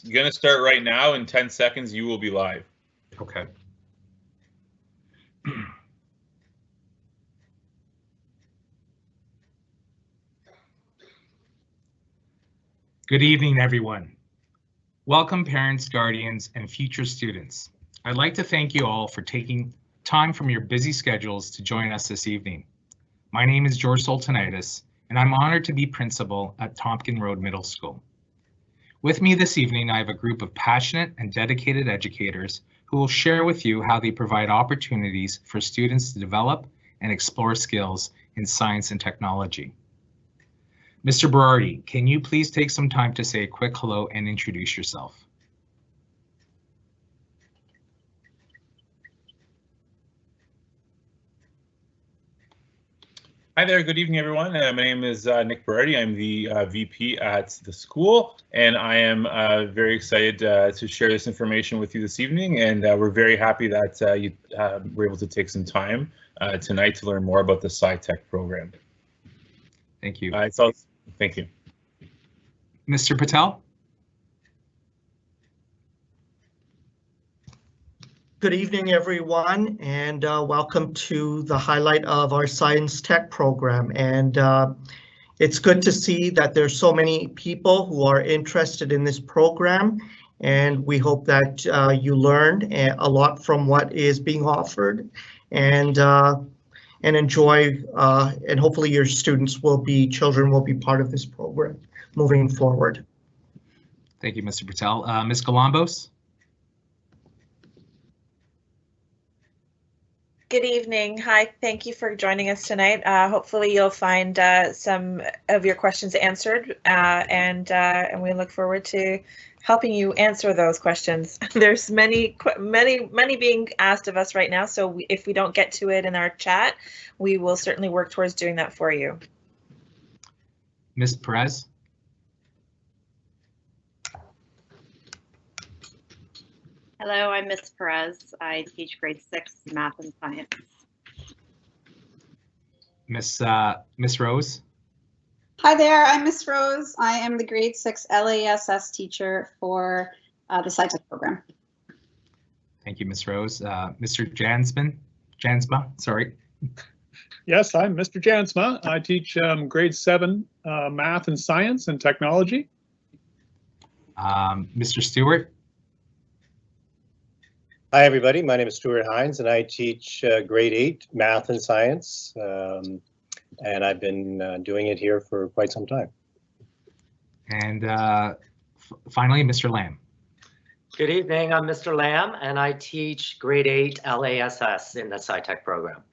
It's going to start right now. In 10 seconds, you will be live. Okay. Good evening, everyone. Welcome, parents, guardians, and future students. I'd like to thank you all for taking time from your busy schedules to join us this evening. My name is George Sultanitis, and I'm honored to be principal at Tomken Road Middle School. With me this evening, I have a group of passionate and dedicated educators who will share with you how they provide opportunities for students to develop and explore skills in science and technology. Mr. Berardi, can you please take some time to say a quick hello and introduce yourself? Hi there, good evening, everyone. My name is Nick Berardi. I'm the VP at the school, and I am very excited to share this information with you this evening. And we're very happy that you were able to take some time tonight to learn more about the SciTech program. Thank you. Thank you. Mr. Patel? Good evening, everyone, and welcome to the highlight of our Science Tech program. And it's good to see that there's so many people who are interested in this program, and we hope that you learned a lot from what is being offered, and enjoy, and hopefully your children will be part of this program moving forward. Thank you, Mr. Patel. Ms. Galambos? Good evening. Hi, thank you for joining us tonight. Hopefully you'll find some of your questions answered, and we look forward to helping you answer those questions. There's many being asked of us right now, so if we don't get to it in our chat, we will certainly work towards doing that for you. Ms. Perez? Hello, I'm Ms. Perez. I teach grade 6 math and science. Miss Rose? Hi there, I'm Miss Rose. I am the grade 6 LASS teacher for the SciTech program. Thank you, Miss Rose. Mr. Jansma, sorry. Yes, I'm Mr. Jansma. I teach grade 7 math and science and technology. Mr. Stewart? Hi, everybody. My name is Stuart Hines, and I teach grade 8 math and science, and I've been doing it here for quite some time. And finally, Mr. Lamb. Good evening. I'm Mr. Lamb, and I teach grade 8 LASS in the SciTech program.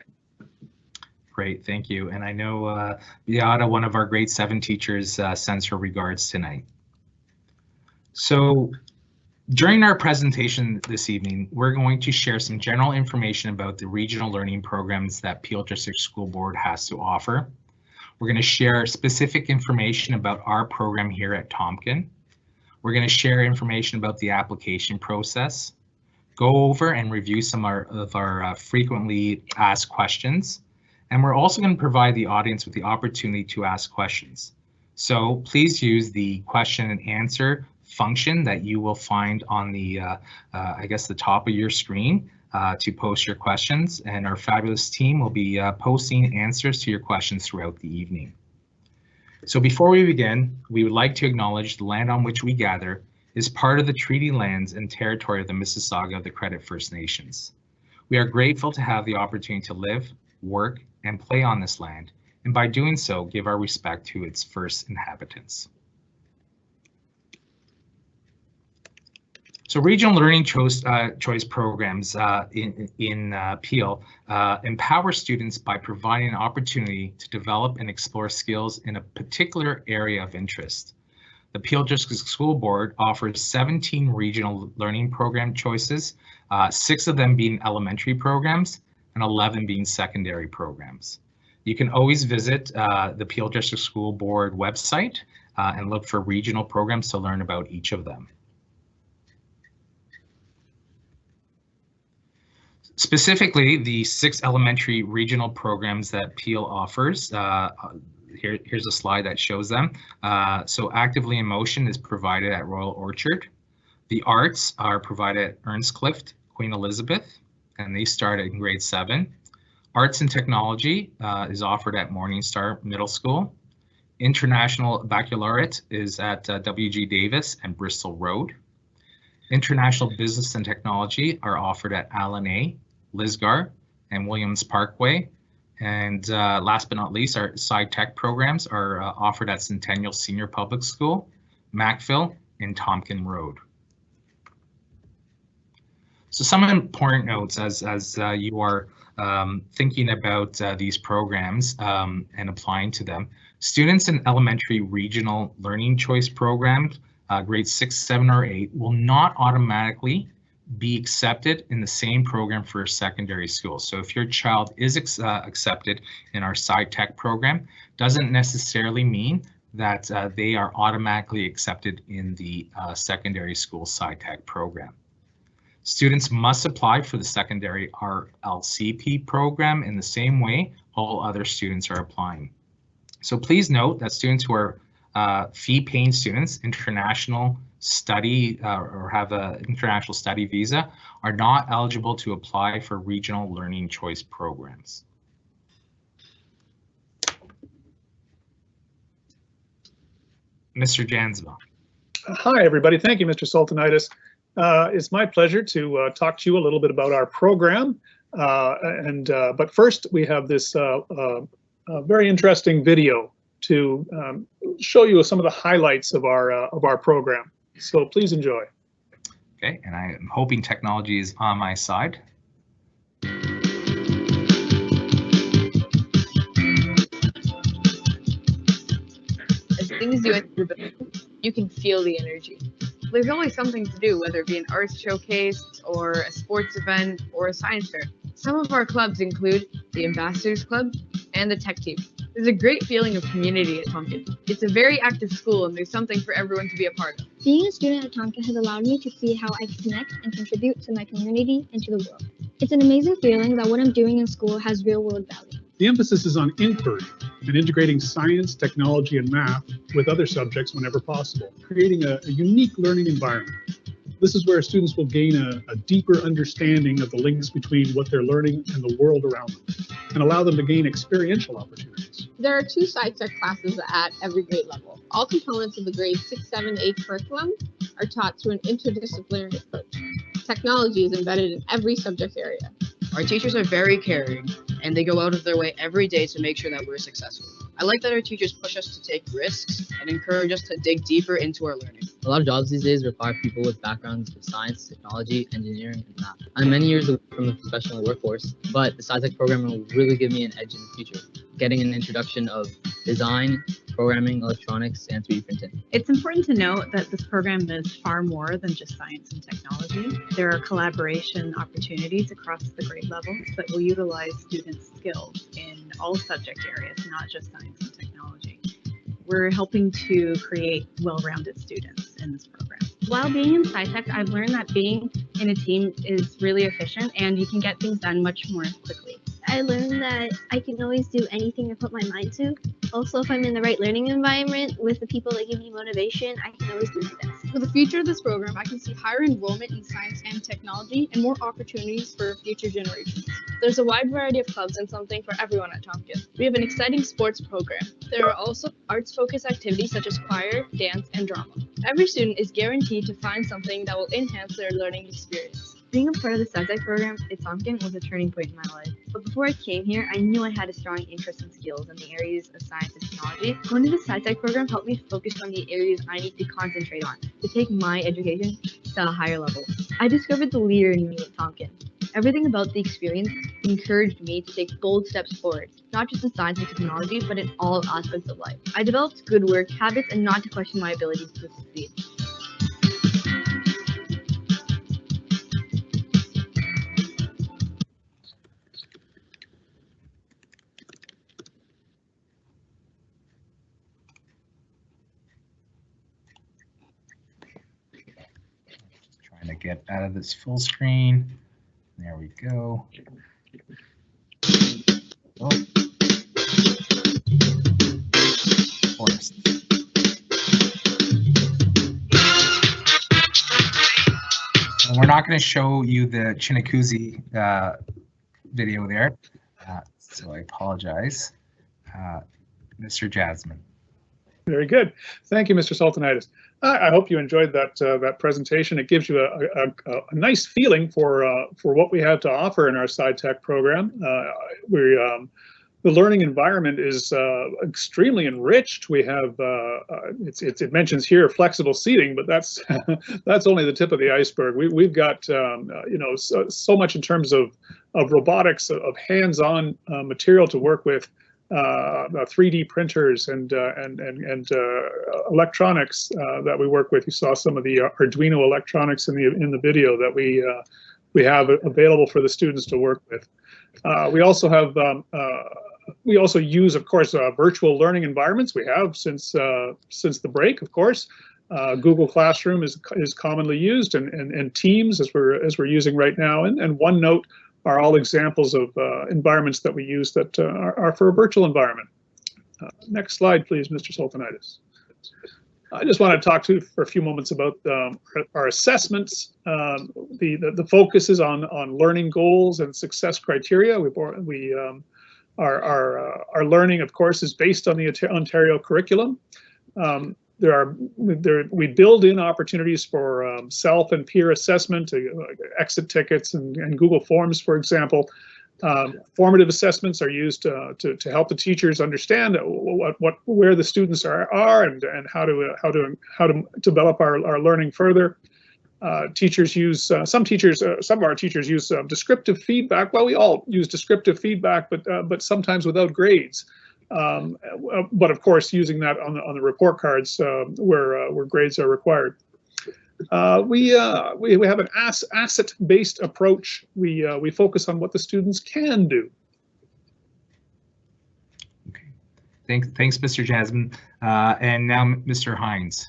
Great, thank you. And I know Beata, one of our grade 7 teachers, sends her regards tonight. So, during our presentation this evening, we're going to share some general information about the regional learning programs that Peel District School Board has to offer. We're going to share specific information about our program here at Tomken. We're going to share information about the application process, go over and review some of our frequently asked questions, and we're also going to provide the audience with the opportunity to ask questions. So please use the question and answer function that you will find on the, I guess, the top of your screen to post your questions, and our fabulous team will be posting answers to your questions throughout the evening. So before we begin, we would like to acknowledge the land on which we gather is part of the treaty lands and territory of the Mississauga of the Credit First Nations. We are grateful to have the opportunity to live, work, and play on this land, and by doing so, give our respect to its first inhabitants. So regional learning choice programs in Peel empower students by providing an opportunity to develop and explore skills in a particular area of interest. The Peel District School Board offers 17 regional learning program choices, 6 of them being elementary programs and 11 being secondary programs. You can always visit the Peel District School Board website and look for regional programs to learn about each of them. Specifically, the 6 elementary regional programs that Peel offers, here's a slide that shows them. So Actively in Motion is provided at Royal Orchard. The arts are provided at Earnscliffe, Queen Elizabeth, and they start in grade 7. Arts and technology is offered at Morningstar Middle School. International Baccalaureate is at WG Davis and Bristol Road. International Business and Technology are offered at Allen A, Lisgar, and Williams Parkway. And last but not least, our sci-tech programs are offered at Centennial Senior Public School, Macville, and Tomken Road. So some important notes as you are thinking about these programs and applying to them. Students in elementary regional learning choice programs, grades 6, 7, or 8, will not automatically be accepted in the same program for a secondary school. So if your child is accepted in our sci-tech program, doesn't necessarily mean that they are automatically accepted in the secondary school sci-tech program. Students must apply for the secondary rlcp program in the same way all other students are applying. So please note that students who are fee-paying students, international study or have an international study visa, are not eligible to apply for regional learning choice programs. Mr. Jansma. Hi, everybody. Thank you, Mr. Sultanitis. It's my pleasure to talk to you a little bit about our program. But first, we have this very interesting video to show you some of the highlights of our program. So please enjoy. Okay, and I am hoping technology is on my side. As things do at your building, you can feel the energy. There's always something to do, whether it be an arts showcase or a sports event or a science fair. Some of our clubs include the Ambassadors Club and the Tech Team. There's a great feeling of community at Tomken. It's a very active school and there's something for everyone to be a part of. Being a student at Tomken has allowed me to see how I can connect and contribute to my community and to the world. It's an amazing feeling that what I'm doing in school has real-world value. The emphasis is on inquiry and integrating science, technology, and math with other subjects whenever possible, creating a unique learning environment. This is where students will gain a deeper understanding of the links between what they're learning and the world around them, and allow them to gain experiential opportunities. There are 2 sci-tech classes at every grade level. All components of the grade 6, 7, 8 curriculum are taught through an interdisciplinary approach. Technology is embedded in every subject area. Our teachers are very caring, and they go out of their way every day to make sure that we're successful. I like that our teachers push us to take risks and encourage us to dig deeper into our learning. A lot of jobs these days require people with backgrounds in science, technology, engineering, and math. I'm many years away from the professional workforce, but the sci-tech program will really give me an edge in the future, getting an introduction of design, programming, electronics, and 3D printing. It's important to note that this program is far more than just science and technology. There are collaboration opportunities across the grade levels that will utilize students' skills in all subject areas, not just science and technology. We're helping to create well-rounded students in this program. While being in SciTech, I've learned that being in a team is really efficient and you can get things done much more quickly. I learned that I can always do anything I put my mind to. Also, if I'm in the right learning environment with the people that give me motivation, I can always do my best. For the future of this program, I can see higher enrollment in science and technology and more opportunities for future generations. There's a wide variety of clubs and something for everyone at Tomken. We have an exciting sports program. There are also arts-focused activities such as choir, dance, and drama. Every student is guaranteed to find something that will enhance their learning experience. Being a part of the SciTech program at Tomken was a turning point in my life. But before I came here, I knew I had a strong interest in skills in the areas of science and technology. Going to the SciTech program helped me focus on the areas I need to concentrate on to take my education to a higher level. I discovered the leader in me at Tomken. Everything about the experience encouraged me to take bold steps forward, not just in science and technology, but in all aspects of life. I developed good work habits and not to question my abilities to succeed. To get out of this full screen. There we go. Oh. Forest. We're not going to show you the Chinnakuzi video there, so I apologize. Mr. Jasmine. Very good. Thank you, Mr. Sultanitis. I hope you enjoyed that presentation. It gives you a nice feeling for what we have to offer in our SciTech program. The learning environment is extremely enriched. We have it mentions here flexible seating, but that's that's only the tip of the iceberg. We've got you know, so much in terms of robotics, of hands-on material to work with. 3D printers and electronics that we work with. You saw some of the Arduino electronics in the video that we have available for the students to work with. We also have we also use, of course, virtual learning environments. We have since the break, of course. Google Classroom is commonly used, and Teams as we're using right now, and OneNote are all examples of environments that we use that are for a virtual environment. Next slide, please, Mr. Sultanitis. I just want to talk to you for a few moments about our assessments. The focus is on learning goals and success criteria. Our learning, of course, is based on the Ontario curriculum. We build in opportunities for self and peer assessment, exit tickets and Google Forms, for example. Formative assessments are used to help the teachers understand where the students are and how to develop our learning further. Teachers use some of our teachers use descriptive feedback. Well, we all use descriptive feedback, but sometimes without grades. But of course, using that on the report cards where grades are required. We have an asset-based approach. We focus on what the students can do. Okay, thanks, Mr. Jasmine. And now, Mr. Hines.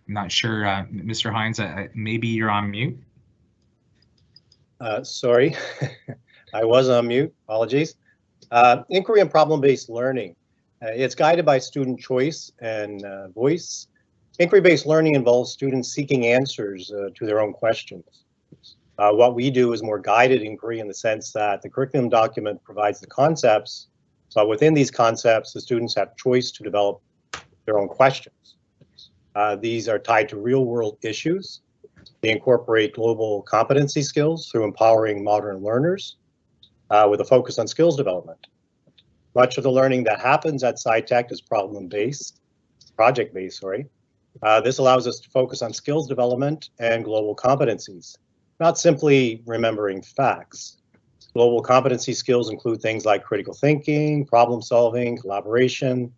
I'm not sure, Mr. Hines, maybe you're on mute. Sorry, I was on mute, apologies. Inquiry and problem-based learning. It's guided by student choice and voice. Inquiry-based learning involves students seeking answers to their own questions. What we do is more guided inquiry in the sense that the curriculum document provides the concepts, but within these concepts, the students have choice to develop their own questions. These are tied to real-world issues. They incorporate global competency skills through empowering modern learners with a focus on skills development. Much of the learning that happens at SciTech is project-based, sorry. This allows us to focus on skills development and global competencies, not simply remembering facts. Global competency skills include things like critical thinking, problem solving, collaboration,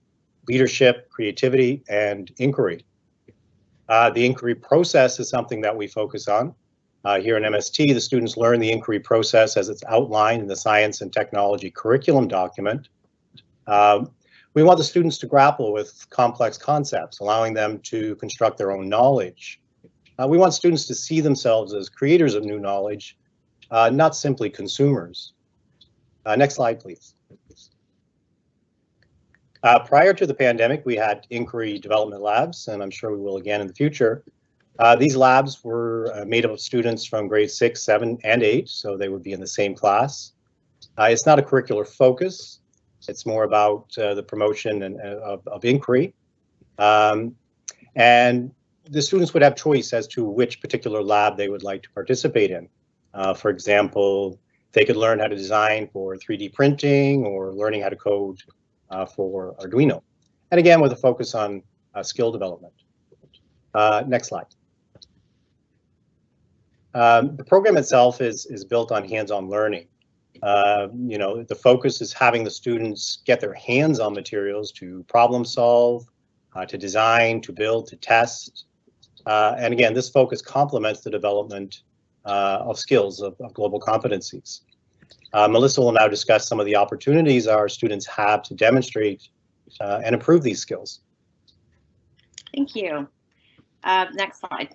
leadership, creativity, and inquiry. The inquiry process is something that we focus on. Here in MST, the students learn the inquiry process as it's outlined in the science and technology curriculum document. We want the students to grapple with complex concepts, allowing them to construct their own knowledge. We want students to see themselves as creators of new knowledge, not simply consumers. Next slide, please. Prior to the pandemic, we had inquiry development labs, and I'm sure we will again in the future. These labs were made up of students from grades 6, 7, and 8, so they would be in the same class. It's not a curricular focus. It's more about the promotion of inquiry. And the students would have choice as to which particular lab they would like to participate in. For example, they could learn how to design for 3D printing or learning how to code for Arduino. And again, with a focus on skill development. Next slide. The program itself is built on hands-on learning. You know, the focus is having the students get their hands on materials to problem solve, to design, to build, to test. And again, this focus complements the development of skills of global competencies. Melissa will now discuss some of the opportunities our students have to demonstrate and improve these skills. Thank you. Next slide.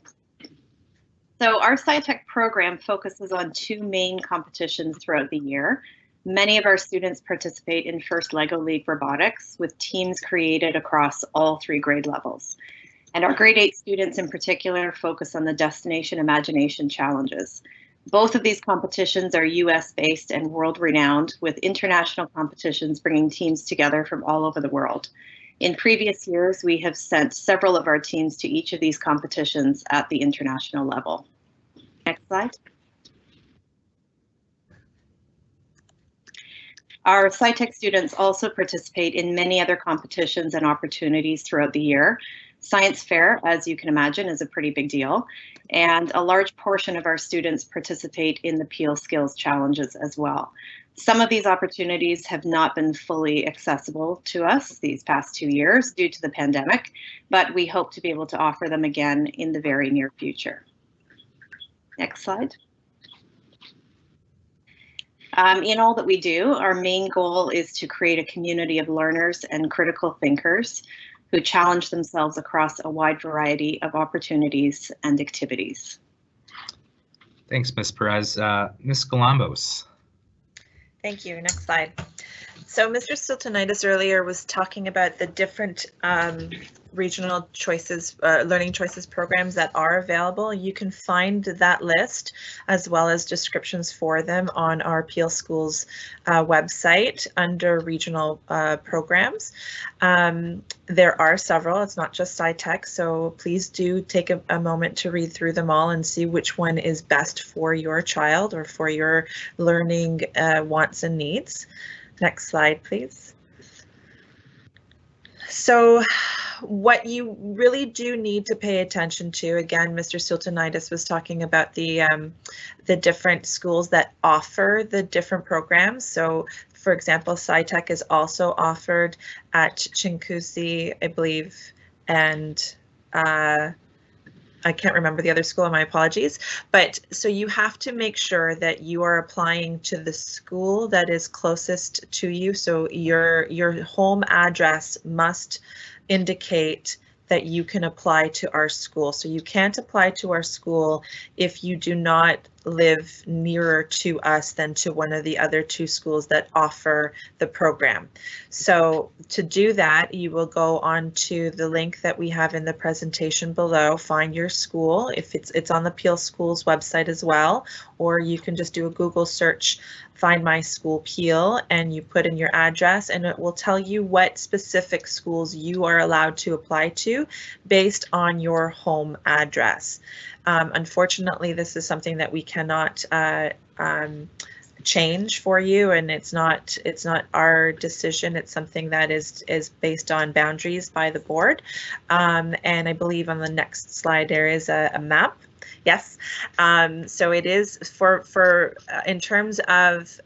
So our SciTech program focuses on 2 main competitions throughout the year. Many of our students participate in First LEGO League Robotics with teams created across all 3 grade levels. And our grade 8 students in particular focus on the Destination Imagination Challenges. Both of these competitions are US-based and world-renowned, with international competitions bringing teams together from all over the world. In previous years, we have sent several of our teams to each of these competitions at the international level. Next slide. Our SciTech students also participate in many other competitions and opportunities throughout the year. Science fair, as you can imagine, is a pretty big deal, and a large portion of our students participate in the Peel Skills Challenges as well. Some of these opportunities have not been fully accessible to us these past 2 years due to the pandemic, but we hope to be able to offer them again in the very near future. Next slide. In all that we do, our main goal is to create a community of learners and critical thinkers who challenge themselves across a wide variety of opportunities and activities. Thanks, Ms. Perez. Ms. Galambos. Thank you. Next slide. So Mr. Sultanitis earlier was talking about the different regional choices, learning choices programs that are available. You can find that list as well as descriptions for them on our Peel Schools website under regional programs. There are several, it's not just SciTech, so please do take a moment to read through them all and see which one is best for your child or for your learning wants and needs. Next slide, please. So what you really do need to pay attention to, again, Mr. Sultanitis was talking about the different schools that offer the different programs. So for example, SciTech is also offered at Chinguacousy, I believe, and I can't remember the other school, my apologies. But so you have to make sure that you are applying to the school that is closest to you. So your home address must indicate that you can apply to our school. So you can't apply to our school if you do not live nearer to us than to one of the other 2 schools that offer the program. So to do that, you will go on to the link that we have in the presentation below, find your school. If it's on the Peel Schools website as well, or you can just do a Google search, find my school Peel, and you put in your address and it will tell you what specific schools you are allowed to apply to based on your home address. Unfortunately, this is something that we cannot change for you, and it's not our decision. It's something that is based on boundaries by the board. And I believe on the next slide there is a map. Yes, so it is for in terms of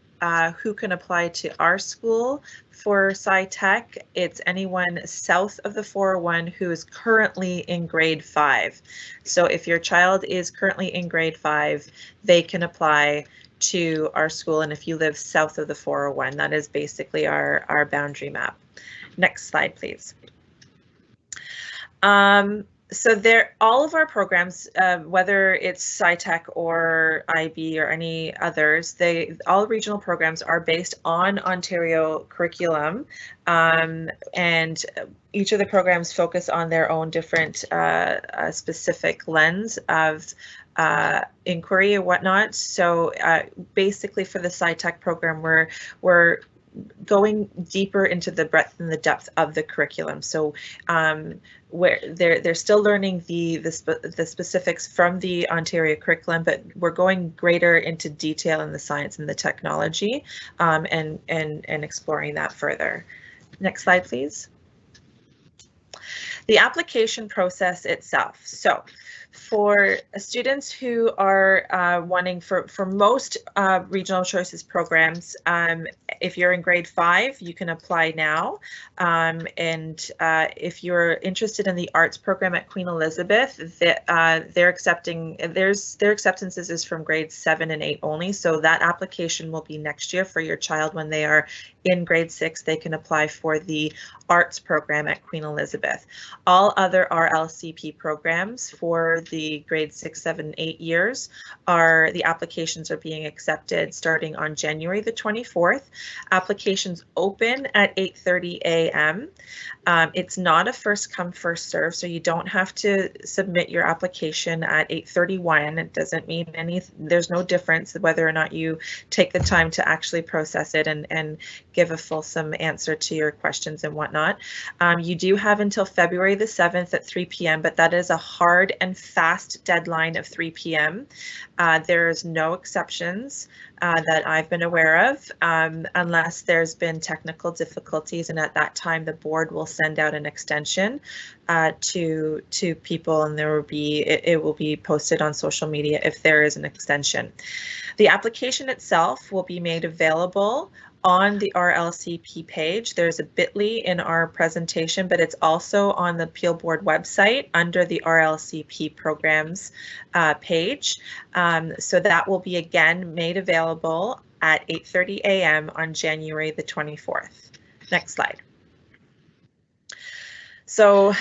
who can apply to our school. For SciTech, it's anyone south of the 401 who is currently in grade 5. So if your child is currently in grade 5, they can apply to our school. And if you live south of the 401, that is basically our boundary map. Next slide, please. So all of our programs, whether it's SciTech or IB or any others, all regional programs are based on Ontario curriculum, and each of the programs focus on their own different specific lens of inquiry and whatnot. So basically for the SciTech program, we're going deeper into the breadth and the depth of the curriculum. So where they're still learning the specifics from the Ontario curriculum, but we're going greater into detail in the science and the technology, and exploring that further. Next slide, please. The application process itself. So for students who are wanting for most regional choices programs, if you're in grade 5, you can apply now. And if you're interested in the arts program at Queen Elizabeth, their acceptances is from grades 7 and 8 only. So that application will be next year for your child. When they are in grade 6, they can apply for the arts program at Queen Elizabeth. All other rlcp programs for the grade 6, 7, 8 years are the applications are being accepted starting on January the 24th. Applications open at 8:30 a.m. It's not a first come, first serve, so you don't have to submit your application at 8:31. It doesn't mean there's no difference whether or not you take the time to actually process it and give a fulsome answer to your questions and whatnot. You do have until February the 7th at 3 p.m., but that is a hard and fast deadline of 3 p.m. There's no exceptions that I've been aware of, unless there's been technical difficulties, and at that time the board will send out an extension to people, and it will be posted on social media if there is an extension. The application itself will be made available on the rlcp page. There's a bit.ly in our presentation, but it's also on the Peel Board website under the rlcp programs page. So that will be again made available at 8:30 a.m. on January the 24th. Next slide. So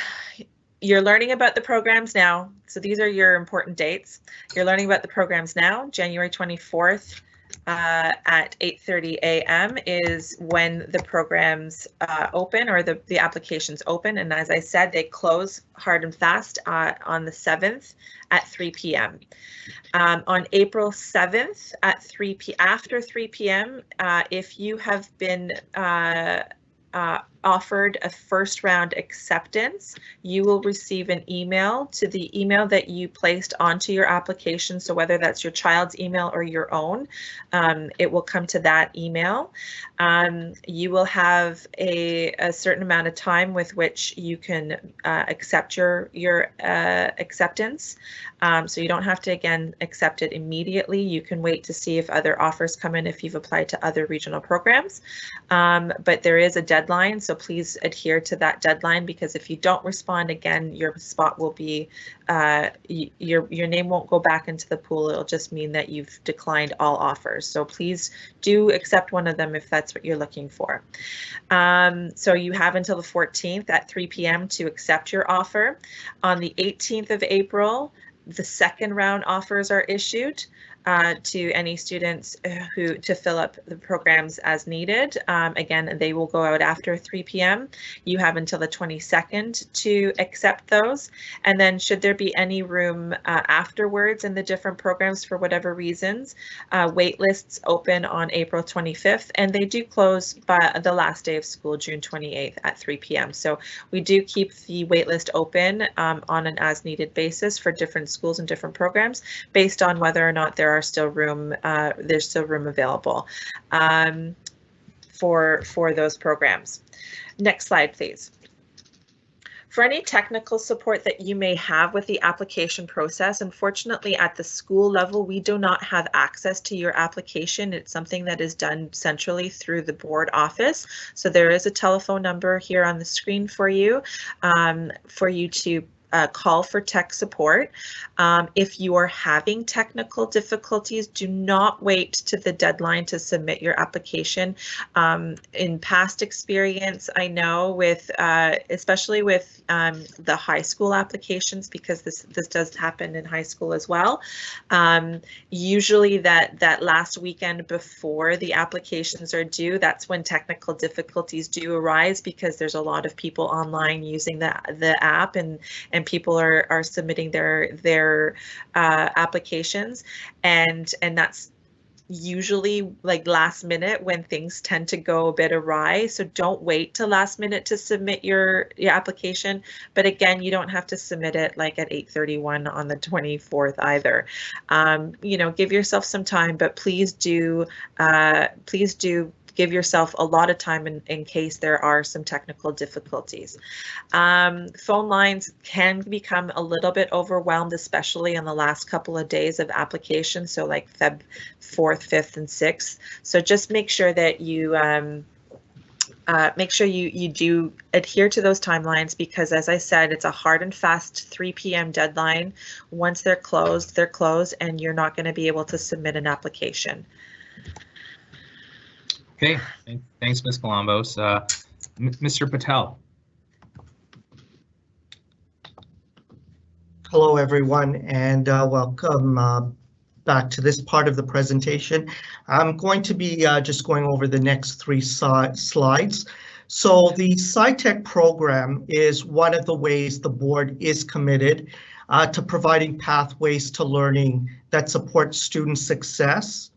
you're learning about the programs now. So these are your important dates. You're learning about the programs now. January 24th at 8:30 a.m. is when the programs open, or the applications open. And as I said, they close hard and fast on the 7th at 3 p.m. On April 7th at after 3 p.m., if you have been offered a first round acceptance, you will receive an email to the email that you placed onto your application. So whether that's your child's email or your own, it will come to that email. You will have a certain amount of time with which you can accept your acceptance. So you don't have to, again, accept it immediately. You can wait to see if other offers come in if you've applied to other regional programs. But there is a deadline, so please adhere to that deadline, because if you don't respond, again, your spot will be, your name won't go back into the pool. It'll just mean that you've declined all offers. So please do accept one of them if that's what you're looking for. So you have until the 14th at 3 p.m. to accept your offer. On the 18th of April, the second round offers are issued to any students to fill up the programs as needed. Again, they will go out after 3 p.m. You have until the 22nd to accept those. And then should there be any room afterwards in the different programs for whatever reasons, wait lists open on April 25th, and they do close by the last day of school, June 28th at 3 p.m. So we do keep the wait list open on an as needed basis for different schools and different programs based on whether or not there's still room available for those programs. Next slide, please. For any technical support that you may have with the application process, unfortunately at the school level, we do not have access to your application. It's something that is done centrally through the board office. So there is a telephone number here on the screen for you to call for tech support. If you are having technical difficulties, do not wait to the deadline to submit your application. In past experience, I know with, especially with the high school applications, because this does happen in high school as well, usually that last weekend before the applications are due, that's when technical difficulties do arise, because there's a lot of people online using the app, and people are submitting their applications, and that's usually like last minute when things tend to go a bit awry. So don't wait till last minute to submit your application. But again, you don't have to submit it like at 8:31 on the 24th either. You know, give yourself some time, but please do give yourself a lot of time in case there are some technical difficulties. Phone lines can become a little bit overwhelmed, especially in the last couple of days of application, so like Feb 4th, 5th, and 6th. So just make sure that you you do adhere to those timelines, because as I said, it's a hard and fast 3 p.m. deadline. Once they're closed, and you're not going to be able to submit an application. Okay, thanks, Ms. Columbos. Mr. Patel. Hello, everyone, and welcome back to this part of the presentation. I'm going to be just going over the next 3 slides. So the SciTech program is one of the ways the board is committed to providing pathways to learning that support student success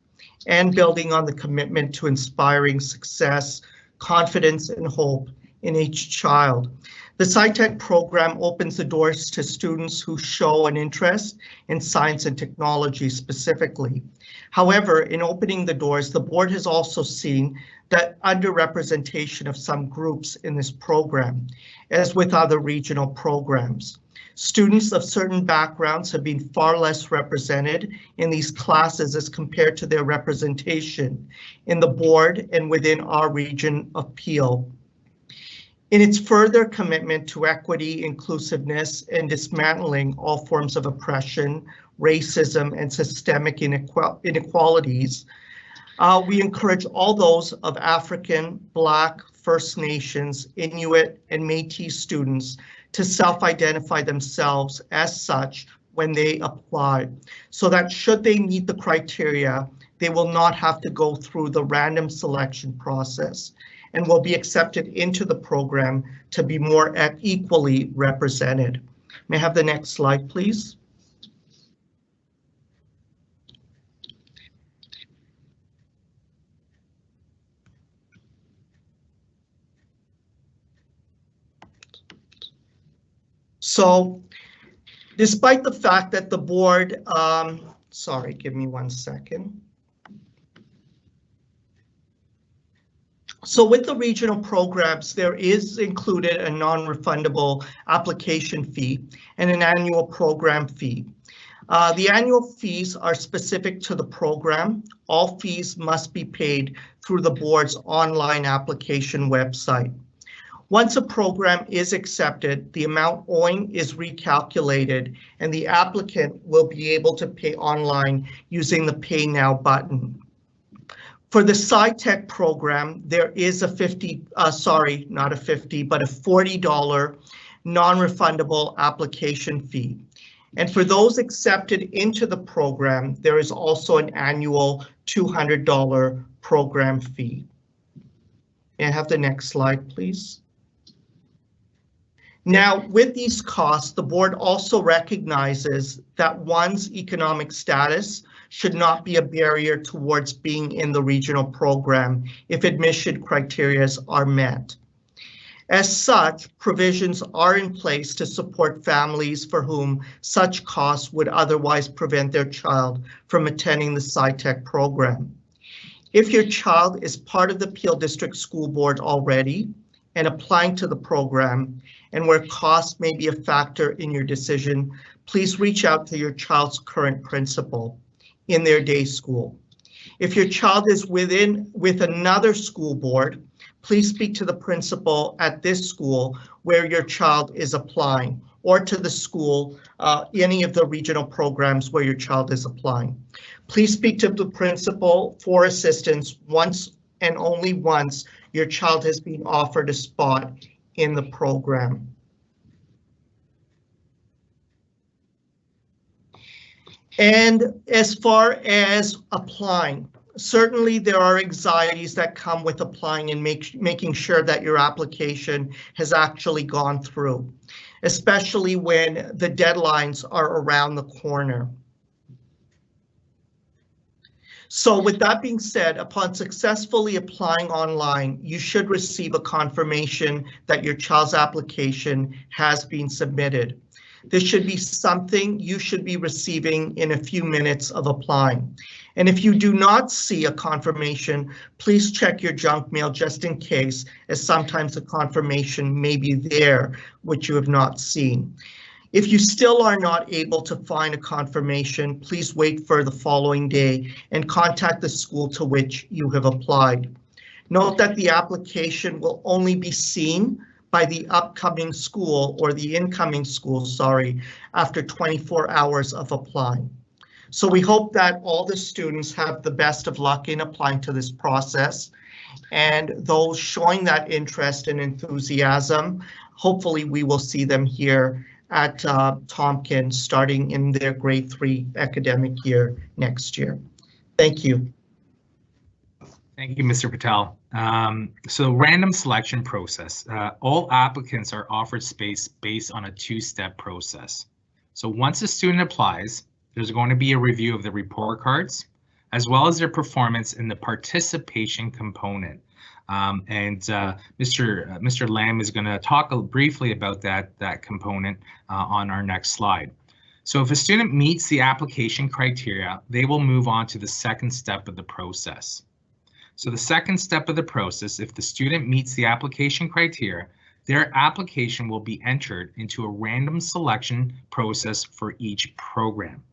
and building on the commitment to inspiring success, confidence, and hope in each child. The SciTech program opens the doors to students who show an interest in science and technology specifically. However, in opening the doors, the board has also seen that underrepresentation of some groups in this program, as with other regional programs. Students of certain backgrounds have been far less represented in these classes as compared to their representation in the board and within our region of Peel. In its further commitment to equity, inclusiveness, and dismantling all forms of oppression, racism, and systemic inequalities, we encourage all those of African, Black, First Nations, Inuit, and Métis students to self-identify themselves as such when they apply, so that should they meet the criteria, they will not have to go through the random selection process and will be accepted into the program to be more equally represented. May I have the next slide, please? So, despite the fact that the board, sorry, give me 1 second. So with the regional programs, there is included a non-refundable application fee and an annual program fee. The annual fees are specific to the program. All fees must be paid through the board's online application website. Once a program is accepted, the amount owing is recalculated and the applicant will be able to pay online using the Pay Now button. For the SciTech program, there is a $40 non-refundable application fee. And for those accepted into the program, there is also an annual $200 program fee. May I have the next slide, please? Now, with these costs, the board also recognizes that one's economic status should not be a barrier towards being in the regional program if admission criteria are met. As such, provisions are in place to support families for whom such costs would otherwise prevent their child from attending the SciTech program. If your child is part of the Peel District School Board already and applying to the program, and where costs may be a factor in your decision, please reach out to your child's current principal in their day school. If your child is with another school board, please speak to the principal at this school where your child is applying, or to the school, any of the regional programs where your child is applying. Please speak to the principal for assistance once and only once your child has been offered a spot in the program. And as far as applying, certainly there are anxieties that come with applying and making sure that your application has actually gone through, especially when the deadlines are around the corner. So with that being said, upon successfully applying online, you should receive a confirmation that your child's application has been submitted. This should be something you should be receiving in a few minutes of applying. And if you do not see a confirmation, please check your junk mail just in case, as sometimes the confirmation may be there, which you have not seen. If you still are not able to find a confirmation, please wait for the following day and contact the school to which you have applied. Note that the application will only be seen by the upcoming school or the incoming school, after 24 hours of applying. So we hope that all the students have the best of luck in applying to this process, and those showing that interest and enthusiasm, hopefully we will see them here at Tomken starting in their grade 3 academic year next year. Thank you. Thank you, Mr. Patel. So random selection process. All applicants are offered space based on a two-step process. So once a student applies, there's going to be a review of the report cards, as well as their performance in the participation component. Mr. Lamb is going to talk briefly about that component on our next slide. So if a student meets the application criteria, they will move on to the second step of the process. So the second step of the process, if the student meets the application criteria, their application will be entered into a random selection process for each program.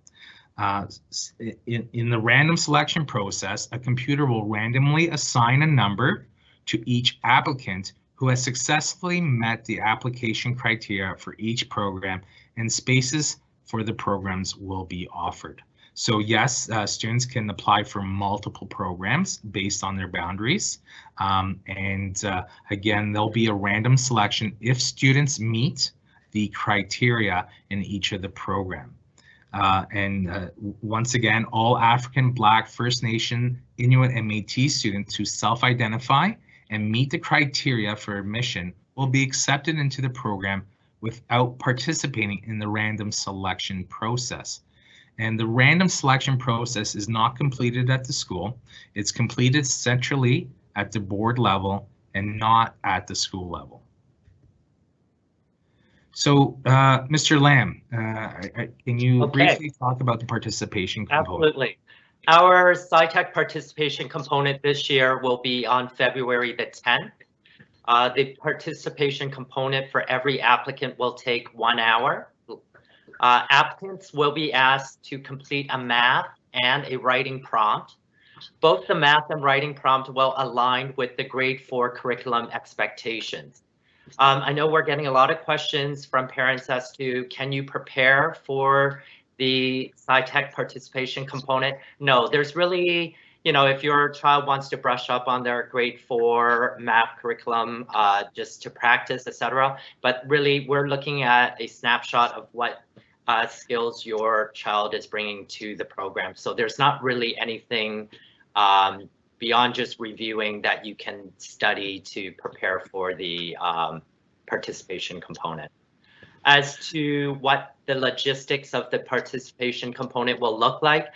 In the random selection process, a computer will randomly assign a number to each applicant who has successfully met the application criteria for each program, and spaces for the programs will be offered. So yes, students can apply for multiple programs based on their boundaries. Again, there'll be a random selection if students meet the criteria in each of the program. Once again, all African, Black, First Nation, Inuit, and Métis students who self-identify and meet the criteria for admission will be accepted into the program without participating in the random selection process. And the random selection process is not completed at the school. It's completed centrally at the board level and not at the school level. So, Mr. Lamb, can you briefly talk about the participation component? Absolutely. Our SciTech participation component this year will be on February the 10th. The participation component for every applicant will take 1 hour. Applicants will be asked to complete a math and a writing prompt. Both the math and writing prompt will align with the grade 4 curriculum expectations. I know we're getting a lot of questions from parents as to, can you prepare for the SciTech participation component? No, there's really, you know, if your child wants to brush up on their grade 4 math curriculum just to practice, etc. But really, we're looking at a snapshot of what skills your child is bringing to the program. So there's not really anything beyond just reviewing that you can study to prepare for the participation component. As to what the logistics of the participation component will look like,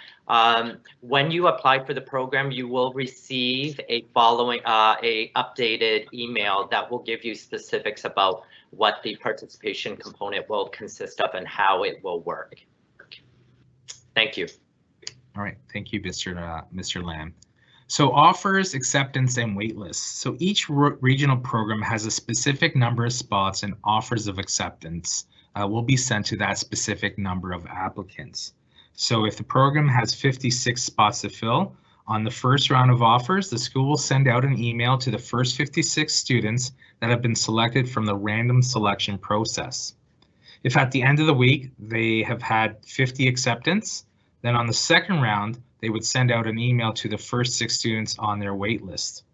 when you apply for the program, you will receive a updated email that will give you specifics about what the participation component will consist of and how it will work. Thank you. All right, thank you, Mr. Lamb. So offers, acceptance, and waitlists. So each regional program has a specific number of spots, and offers of acceptance will be sent to that specific number of applicants. So if the program has 56 spots to fill, on the first round of offers, the school will send out an email to the first 56 students that have been selected from the random selection process. If at the end of the week they have had 50 acceptance, then on the second round, they would send out an email to the first 6 students on their wait list.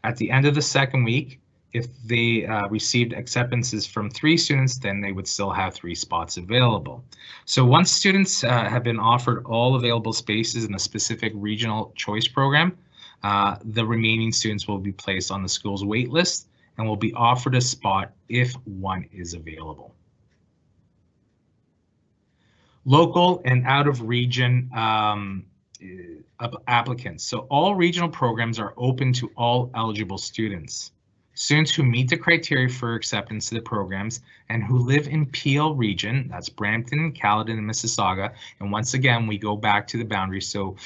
At the end of the second week, if they received acceptances from 3 students, then they would still have 3 spots available. So once students have been offered all available spaces in a specific regional choice program, the remaining students will be placed on the school's wait list and will be offered a spot if one is available. Local and out of region applicants. So all regional programs are open to all eligible students. Students who meet the criteria for acceptance to the programs and who live in Peel region, that's Brampton, Caledon, and Mississauga. And once again, we go back to the boundaries. So,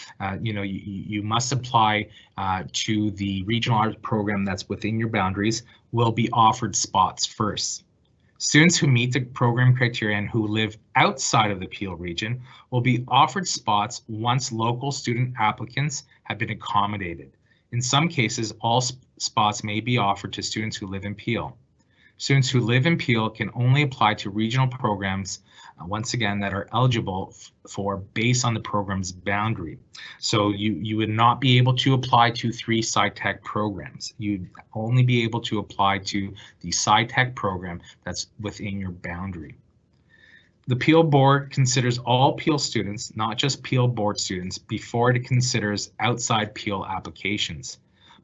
you must apply to the regional arts program that's within your boundaries, will be offered spots first. Students who meet the program criteria and who live outside of the Peel region will be offered spots once local student applicants have been accommodated. In some cases, all spots may be offered to students who live in Peel. Students who live in Peel can only apply to regional programs, once again, that are eligible for based on the program's boundary. So you would not be able to apply to 3 SciTech programs. You'd only be able to apply to the SciTech program that's within your boundary. The Peel Board considers all Peel students, not just Peel Board students, before it considers outside Peel applications.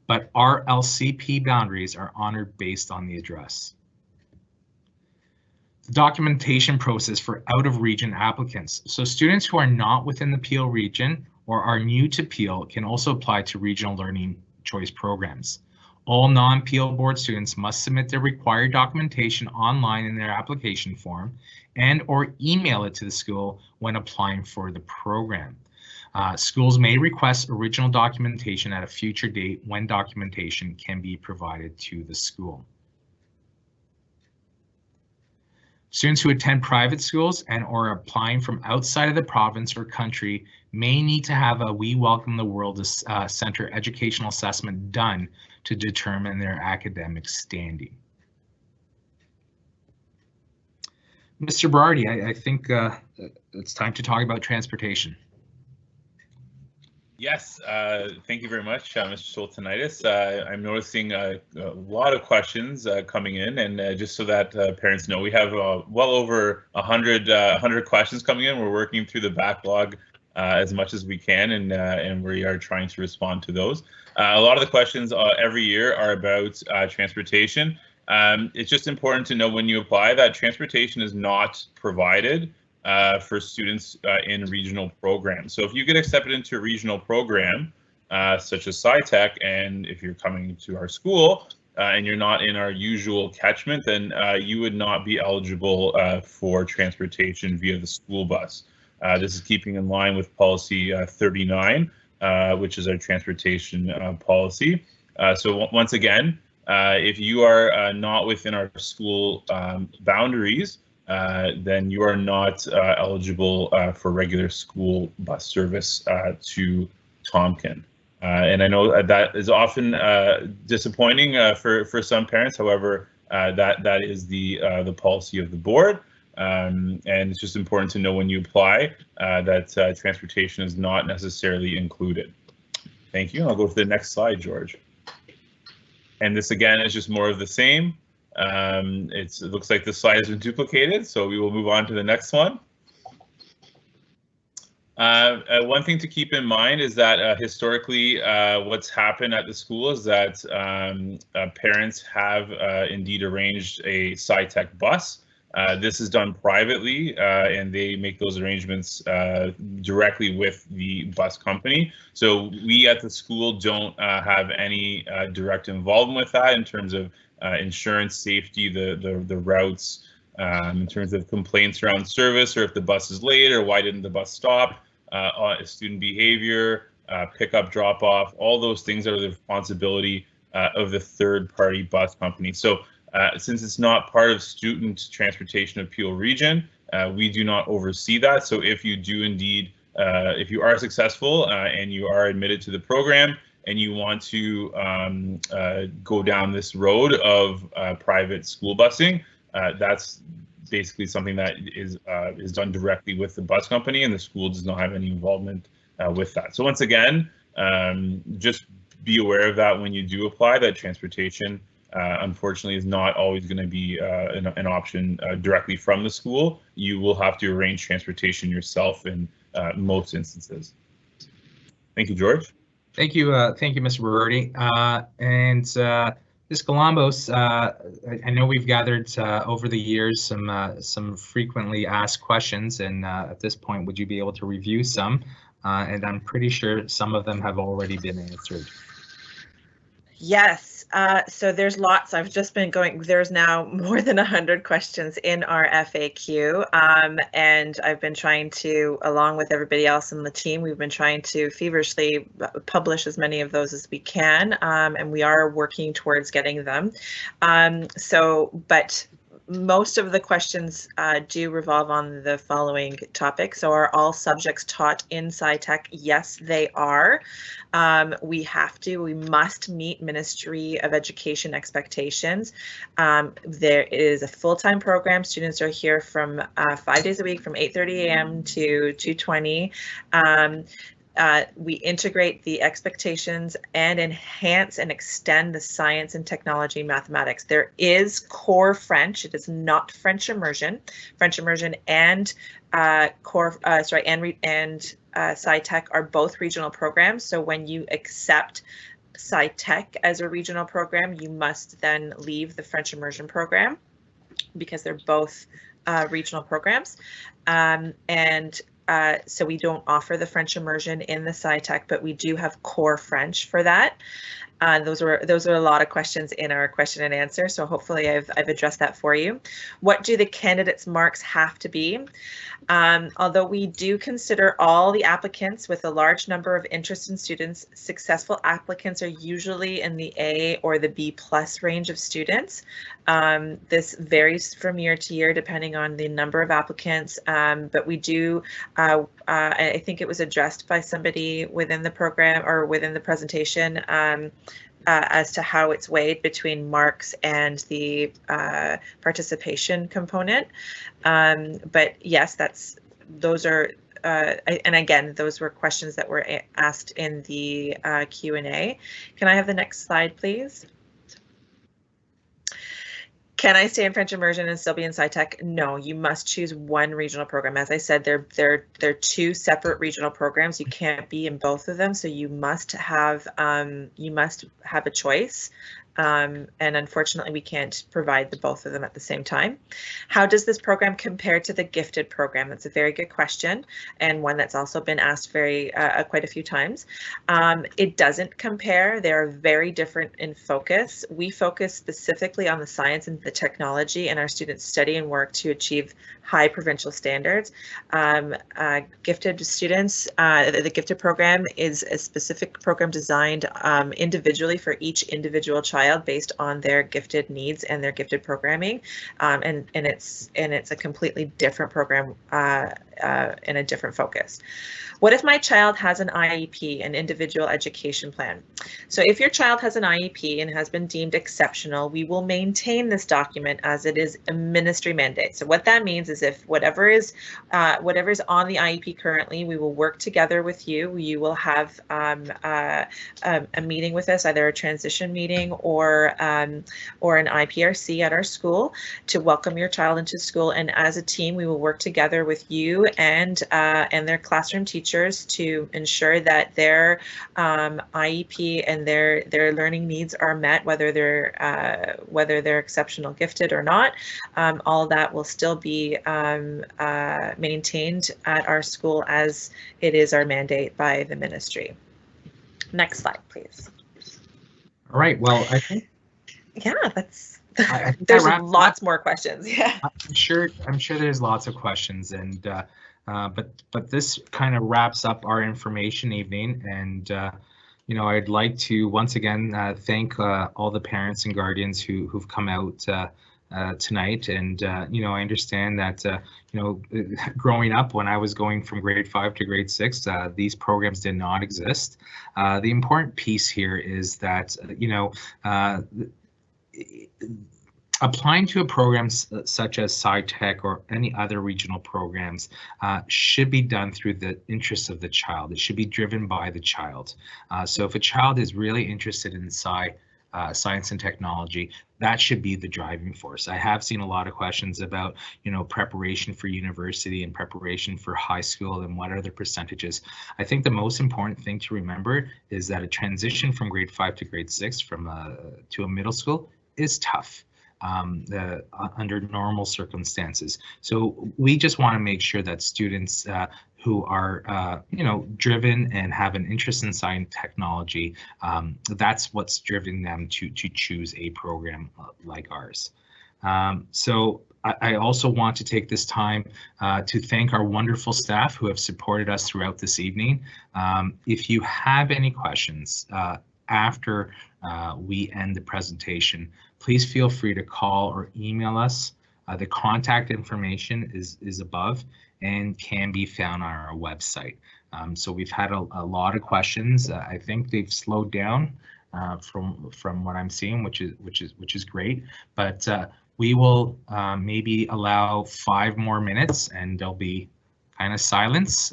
But rlcp boundaries are honored based on the address. The documentation process for out-of-region applicants. So students who are not within the Peel region or are new to Peel can also apply to regional learning choice programs. All non-Peel Board students must submit their required documentation online in their application form and or email it to the school when applying for the program. Schools may request original documentation at a future date when documentation can be provided to the school. Students who attend private schools and or are applying from outside of the province or country may need to have a We Welcome the World Center educational assessment done to determine their academic standing. Mr. Berardi, I think it's time to talk about transportation. Yes, thank you very much, Mr. Sultanitis. I'm noticing a lot of questions coming in, and just so that parents know, we have well over 100 questions coming in. We're working through the backlog as much as we can, and we are trying to respond to those. A lot of the questions every year are about transportation. It's just important to know when you apply that transportation is not provided for students in regional programs. So if you get accepted into a regional program, such as SciTech, and if you're coming to our school and you're not in our usual catchment, then you would not be eligible for transportation via the school bus. This is keeping in line with policy 39, which is our transportation policy. So once again, if you are not within our school boundaries, then you are not eligible for regular school bus service to Tomken. And I know that is often disappointing for some parents. However, that is the policy of the board, and it's just important to know when you apply that transportation is not necessarily included. Thank you. I'll go to the next slide, George. And this again is just more of the same. It looks like the slide has been duplicated, so we will move on to the next one. One thing to keep in mind is that historically, what's happened at the school is that parents have indeed arranged a SciTech bus. This is done privately, and they make those arrangements directly with the bus company. So we at the school don't have any direct involvement with that in terms of insurance, safety, the routes, in terms of complaints around service, or if the bus is late, or why didn't the bus stop, student behavior, pickup, drop off, all those things are the responsibility of the third-party bus company. So since it's not part of student transportation of Peel Region, we do not oversee that. So if you do indeed, if you are successful and you are admitted to the program, and you want to go down this road of private school busing, that's basically something that is done directly with the bus company, and the school does not have any involvement with that. So once again, just be aware of that when you do apply, that transportation unfortunately is not always going to be an option directly from the school. You will have to arrange transportation yourself in most instances. Thank you, George. Thank you, Mr. Berardi. And Ms. Galambos, I know we've gathered over the years some frequently asked questions, and at this point, would you be able to review some? And I'm pretty sure some of them have already been answered. Yes, so there's lots. I've just been going, there's now more than 100 questions in our FAQ, and I've been trying to, along with everybody else in the team, we've been trying to feverishly publish as many of those as we can, and we are working towards getting them. But most of the questions do revolve on the following topics. So are all subjects taught in SciTech? Yes, they are. We must meet Ministry of Education expectations. There is a full-time program. Students are here from 5 days a week from 8:30 a.m. to 2:20. We integrate the expectations and enhance and extend the science and technology and mathematics. There is core French. It is not French immersion. French immersion and SciTech are both regional programs. So when you accept SciTech as a regional program, you must then leave the French immersion program because they're both regional programs. So we don't offer the French immersion in the SciTech, but we do have core French for that. Those are a lot of questions in our question and answer, so hopefully I've addressed that for you. What do the candidates' marks have to be? Although we do consider all the applicants with a large number of interested students, successful applicants are usually in the A or the B+ range of students. This varies from year to year depending on the number of applicants, but we do, I think it was addressed by somebody within the program or within the presentation, as to how it's weighed between marks and the participation component. But yes, those are, and again, those were questions that were asked in the Q&A. Can I have the next slide, please? Can I stay in French immersion and still be in SciTech? No, you must choose one regional program. As I said, they're two separate regional programs. You can't be in both of them, so you must have a choice. And unfortunately, we can't provide the both of them at the same time. How does this program compare to the gifted program? That's a very good question, and one that's also been asked quite a few times. It doesn't compare. They're very different in focus. We focus specifically on the science and the technology, and our students study and work to achieve high provincial standards. Gifted students, the gifted program is a specific program designed individually for each individual child based on their gifted needs and their gifted programming, and it's a completely different program and a different focus. What if my child has an IEP, an individual education plan? So if your child has an IEP and has been deemed exceptional, we will maintain this document as it is a ministry mandate. So what that means is if whatever is on the IEP currently, we will work together with you. You will have a meeting with us, either a transition meeting or an IPRC at our school to welcome your child into school. And as a team, we will work together with you and their classroom teachers to ensure that their IEP and their learning needs are met, whether they're exceptional gifted or not. All that will still be maintained at our school as it is our mandate by the ministry. Next slide, please. All right. Well, I think. Yeah, that's. There's lots more questions. Yeah. I'm sure there's lots of questions, and but this kind of wraps up our information evening, and you know, I'd like to once again thank all the parents and guardians who've come out tonight. And you know, I understand that you know, growing up when I was going from grade 5 to grade 6, these programs did not exist. The important piece here is that you know, applying to a program such as SciTech or any other regional programs should be done through the interests of the child. It should be driven by the child. So if a child is really interested in science and technology, that should be the driving force. I have seen a lot of questions about, you know, preparation for university and preparation for high school and what are the percentages. I think the most important thing to remember is that a transition from grade 5 to grade 6 to a middle school is tough. Under normal circumstances. So we just want to make sure that students who are, you know, driven and have an interest in science and technology, that's what's driven them to choose a program like ours. So I also want to take this time to thank our wonderful staff who have supported us throughout this evening. If you have any questions after we end the presentation, please feel free to call or email us. The contact information is above and can be found on our website. So we've had a lot of questions. I think they've slowed down from what I'm seeing, which is great. But we will maybe allow 5 more minutes, and there'll be kind of silence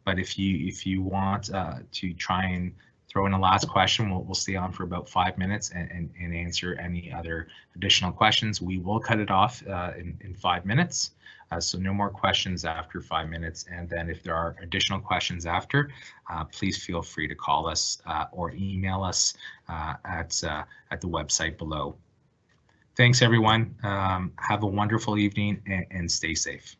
but if you want to try and throw in a last question, we'll stay on for about 5 minutes and answer any other additional questions. We will cut it off in 5 minutes. So no more questions after 5 minutes. And then if there are additional questions after, please feel free to call us or email us at the website below. Thanks, everyone. Have a wonderful evening and stay safe.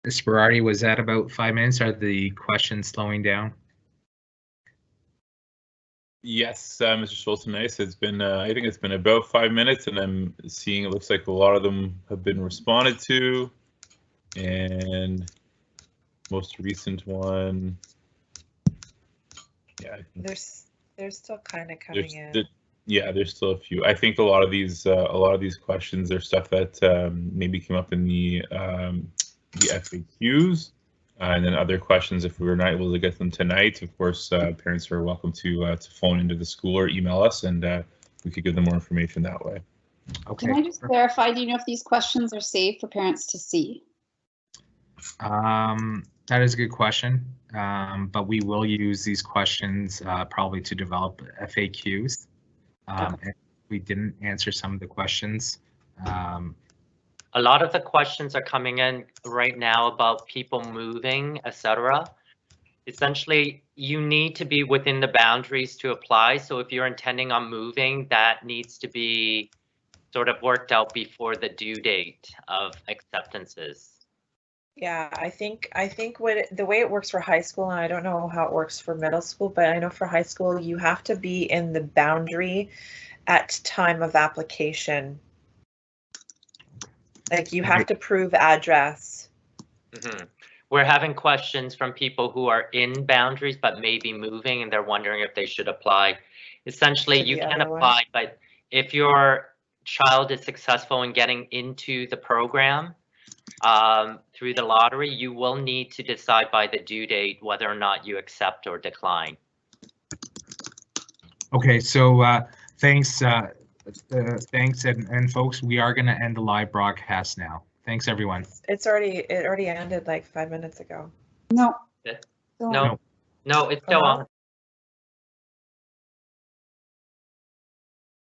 Ms. Berardi, was that about 5 minutes? Are the questions slowing down? Yes, Mr. Schultz, it's been, I think it's been about 5 minutes, and I'm seeing it looks like a lot of them have been responded to. And most recent one, yeah, they're still kind of coming in. Yeah, there's still a few. I think a lot of these questions are stuff that maybe came up in the FAQs, and then other questions. If we were not able to get them tonight, of course, parents are welcome to phone into the school or email us, and we could give them more information that way. Okay. Can I just verify? Do you know if these questions are safe for parents to see? That is a good question, but we will use these questions probably to develop FAQs. If we didn't answer some of the questions. A lot of the questions are coming in right now about people moving, etc. Essentially, you need to be within the boundaries to apply. So if you're intending on moving, that needs to be sort of worked out before the due date of acceptances. Yeah, I think the way it works for high school, and I don't know how it works for middle school, but I know for high school, you have to be in the boundary at time of application. Like you have to prove address. Mm-hmm. We're having questions from people who are in boundaries but may be moving, and they're wondering if they should apply. Essentially, you can apply, but if your child is successful in getting into the program through the lottery, you will need to decide by the due date whether or not you accept or decline. Okay, so thanks, and folks, we are going to end the live broadcast now. Thanks, everyone. It already ended like 5 minutes ago. No. No, it's still on.